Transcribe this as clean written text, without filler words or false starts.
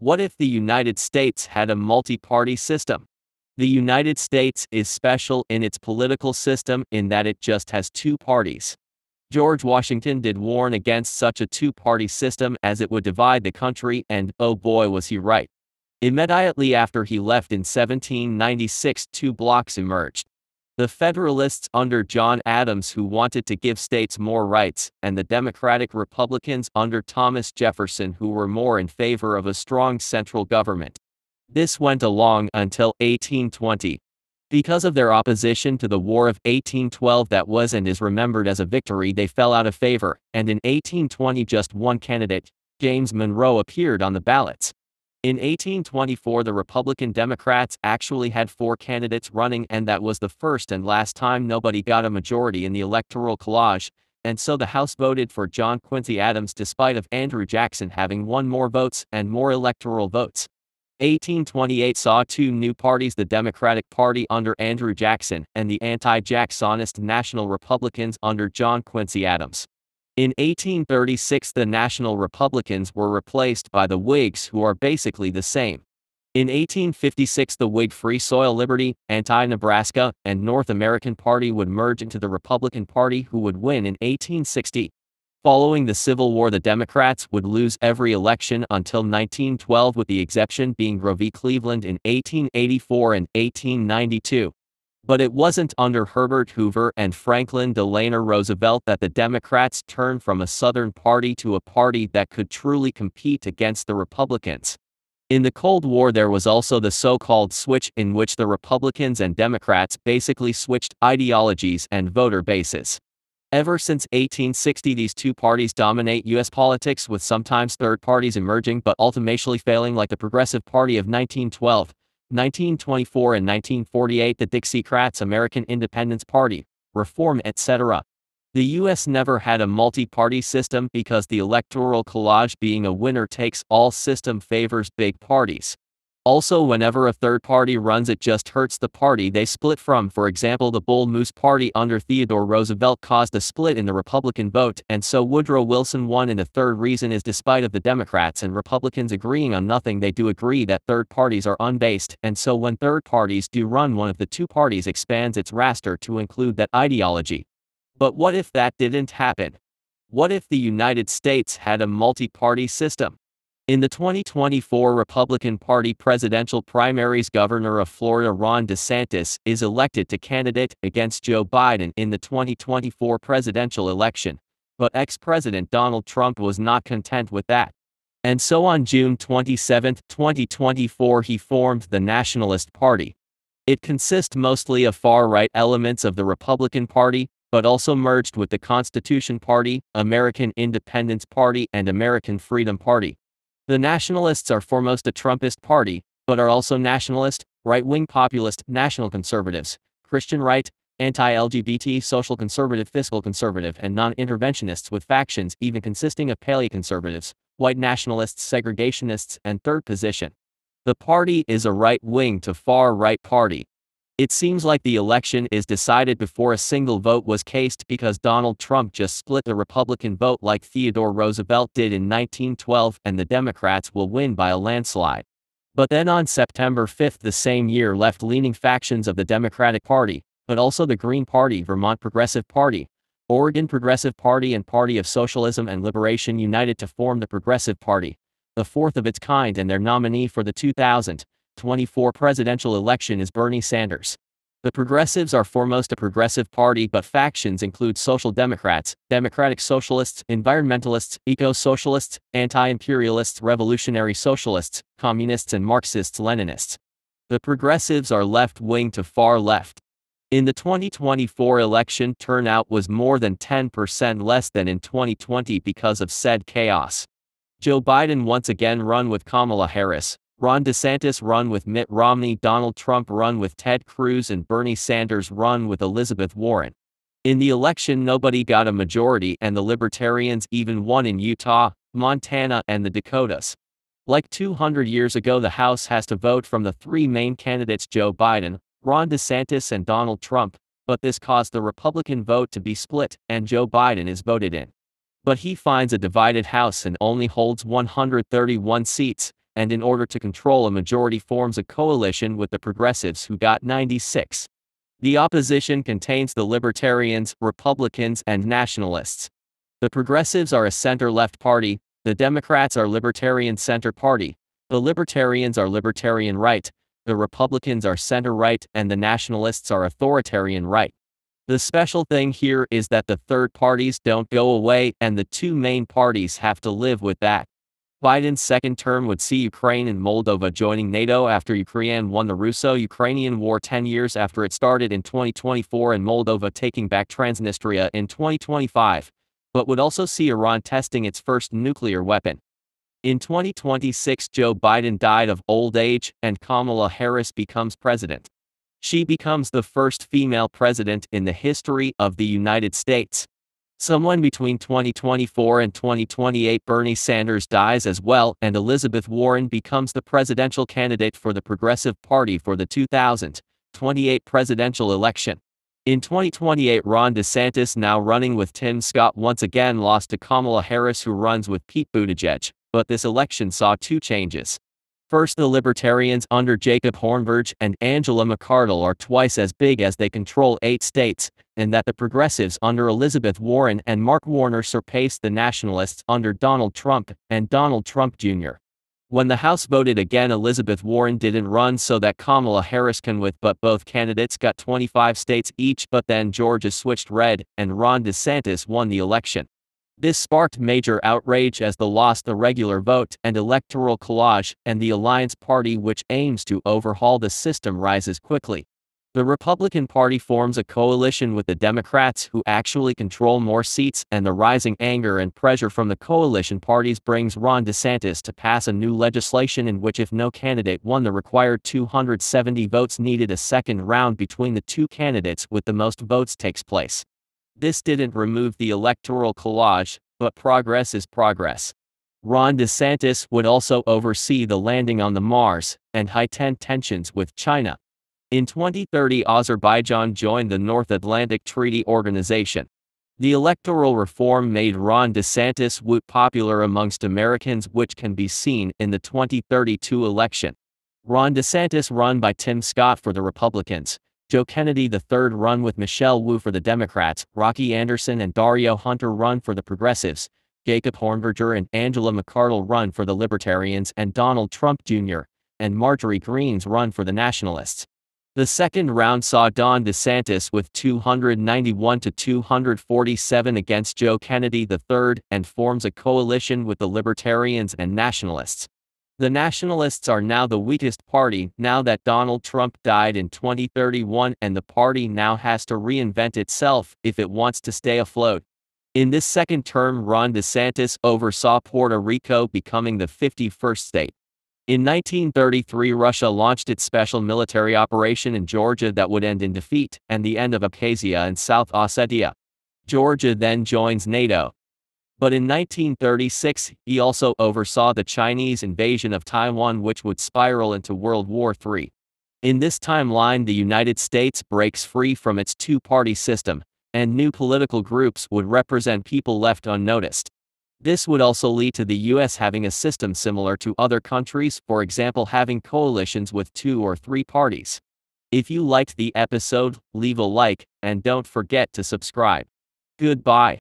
What if the United States had a multi-party system? The United States is special in its political system in that it just has two parties. George Washington did warn against such a two-party system as it would divide the country, and oh boy was he right. Immediately after he left in 1796, two blocs emerged. The Federalists under John Adams, who wanted to give states more rights, and the Democratic Republicans under Thomas Jefferson, who were more in favor of a strong central government. This went along until 1820. Because of their opposition to the War of 1812 that was and is remembered as a victory, they fell out of favor, and in 1820 just one candidate, James Monroe, appeared on the ballots. In 1824 the Republican Democrats actually had 4 candidates running, and that was the first and last time nobody got a majority in the Electoral College, and so the House voted for John Quincy Adams despite of Andrew Jackson having won more votes and more electoral votes. 1828 saw 2 new parties, the Democratic Party under Andrew Jackson and the anti-Jacksonist National Republicans under John Quincy Adams. In 1836 the National Republicans were replaced by the Whigs, who are basically the same. In 1856 the Whig Free Soil Liberty, Anti-Nebraska, and North American Party would merge into the Republican Party, who would win in 1860. Following the Civil War the Democrats would lose every election until 1912, with the exception being Roe v. Cleveland in 1884 and 1892. But it wasn't under Herbert Hoover and Franklin Delano Roosevelt that the Democrats turned from a Southern party to a party that could truly compete against the Republicans. In the Cold War there was also the so-called switch, in which the Republicans and Democrats basically switched ideologies and voter bases. Ever since 1860 these two parties dominate U.S. politics, with sometimes third parties emerging but ultimately failing, like the Progressive Party of 1912. 1924 and 1948 the Dixiecrats, American Independence Party, Reform, etc. The U.S. never had a multi-party system because the Electoral College, being a winner-takes-all system, favors big parties. Also, whenever a third party runs, it just hurts the party they split from. For example, the Bull Moose Party under Theodore Roosevelt caused a split in the Republican vote, and so Woodrow Wilson won. And the third reason is, despite of the Democrats and Republicans agreeing on nothing, they do agree that third parties are unbased, and so when third parties do run, one of the two parties expands its roster to include that ideology. But what if that didn't happen? What if the United States had a multi-party system? In the 2024 Republican Party presidential primaries, Governor of Florida Ron DeSantis is elected to candidate against Joe Biden in the 2024 presidential election, but ex-President Donald Trump was not content with that. And so on June 27, 2024, he formed the Nationalist Party. It consists mostly of far-right elements of the Republican Party, but also merged with the Constitution Party, American Independence Party, and American Freedom Party. The Nationalists are foremost a Trumpist party, but are also nationalist, right-wing populist, national conservatives, Christian right, anti-LGBT, social conservative, fiscal conservative, and non-interventionists, with factions even consisting of paleoconservatives, white nationalists, segregationists, and third position. The party is a right-wing to far-right party. It seems like the election is decided before a single vote was cast, because Donald Trump just split the Republican vote like Theodore Roosevelt did in 1912, and the Democrats will win by a landslide. But then on September 5 the same year, left-leaning factions of the Democratic Party, but also the Green Party, Vermont Progressive Party, Oregon Progressive Party, and Party of Socialism and Liberation united to form the Progressive Party, the fourth of its kind, and their nominee for the 2024 presidential election is Bernie Sanders. The Progressives are foremost a progressive party, but factions include Social Democrats, Democratic Socialists, Environmentalists, Eco-Socialists, Anti-Imperialists, Revolutionary Socialists, Communists, and Marxists-Leninists. The Progressives are left-wing to far left. In the 2024 election, turnout was more than 10% less than in 2020 because of said chaos. Joe Biden once again run with Kamala Harris, Ron DeSantis run with Mitt Romney, Donald Trump run with Ted Cruz, and Bernie Sanders run with Elizabeth Warren. In the election nobody got a majority, and the Libertarians even won in Utah, Montana, and the Dakotas. Like 200 years ago, the House has to vote from the 3 main candidates, Joe Biden, Ron DeSantis, and Donald Trump, but this caused the Republican vote to be split, and Joe Biden is voted in. But he finds a divided House and only holds 131 seats, and in order to control a majority forms a coalition with the Progressives who got 96. The opposition contains the Libertarians, Republicans, and Nationalists. The Progressives are a center-left party, the Democrats are Libertarian Center Party, the Libertarians are Libertarian Right, the Republicans are center-right, and the Nationalists are authoritarian right. The special thing here is that the third parties don't go away and the two main parties have to live with that. Biden's second term would see Ukraine and Moldova joining NATO after Ukraine won the Russo-Ukrainian War 10 years after it started in 2024 and Moldova taking back Transnistria in 2025, but would also see Iran testing its first nuclear weapon. In 2026, Joe Biden died of old age and Kamala Harris becomes president. She becomes the first female president in the history of the United States. Someone between 2024 and 2028, Bernie Sanders dies as well, and Elizabeth Warren becomes the presidential candidate for the Progressive Party for the 2028 presidential election. In 2028, Ron DeSantis, now running with Tim Scott, once again lost to Kamala Harris, who runs with Pete Buttigieg, but this election saw two changes. First, the Libertarians under Jacob Hornberg and Angela McArdle are twice as big as they control 8 states, and that the Progressives under Elizabeth Warren and Mark Warner surpassed the Nationalists under Donald Trump and Donald Trump Jr. When the House voted again, Elizabeth Warren didn't run so that Kamala Harris can with, but both candidates got 25 states each, but then Georgia switched red, and Ron DeSantis won the election. This sparked major outrage as the lost the regular vote and electoral collage, and the Alliance Party, which aims to overhaul the system, rises quickly. The Republican Party forms a coalition with the Democrats, who actually control more seats, and the rising anger and pressure from the coalition parties brings Ron DeSantis to pass a new legislation in which if no candidate won the required 270 votes needed, a second round between the two candidates with the most votes takes place. This didn't remove the electoral collage, but progress is progress. Ron DeSantis would also oversee the landing on the Mars and heighten tensions with China. In 2030, Azerbaijan joined the North Atlantic Treaty Organization. The electoral reform made Ron DeSantis popular amongst Americans, which can be seen in the 2032 election. Ron DeSantis run by Tim Scott for the Republicans, Joe Kennedy III run with Michelle Wu for the Democrats, Rocky Anderson and Dario Hunter run for the Progressives, Jacob Hornberger and Angela McArdle run for the Libertarians, and Donald Trump Jr. and Marjorie Greene run for the Nationalists. The second round saw Ron DeSantis with 291 to 247 against Joe Kennedy III and forms a coalition with the Libertarians and Nationalists. The Nationalists are now the weakest party now that Donald Trump died in 2031, and the party now has to reinvent itself if it wants to stay afloat. In this second term, Ron DeSantis oversaw Puerto Rico becoming the 51st state. In 1933, Russia launched its special military operation in Georgia that would end in defeat and the end of Abkhazia and South Ossetia. Georgia then joins NATO. But in 1936, he also oversaw the Chinese invasion of Taiwan, which would spiral into World War III. In this timeline, the United States breaks free from its two-party system, and new political groups would represent people left unnoticed. This would also lead to the U.S. having a system similar to other countries, for example having coalitions with 2 or 3 parties. If you liked the episode, leave a like, and don't forget to subscribe. Goodbye.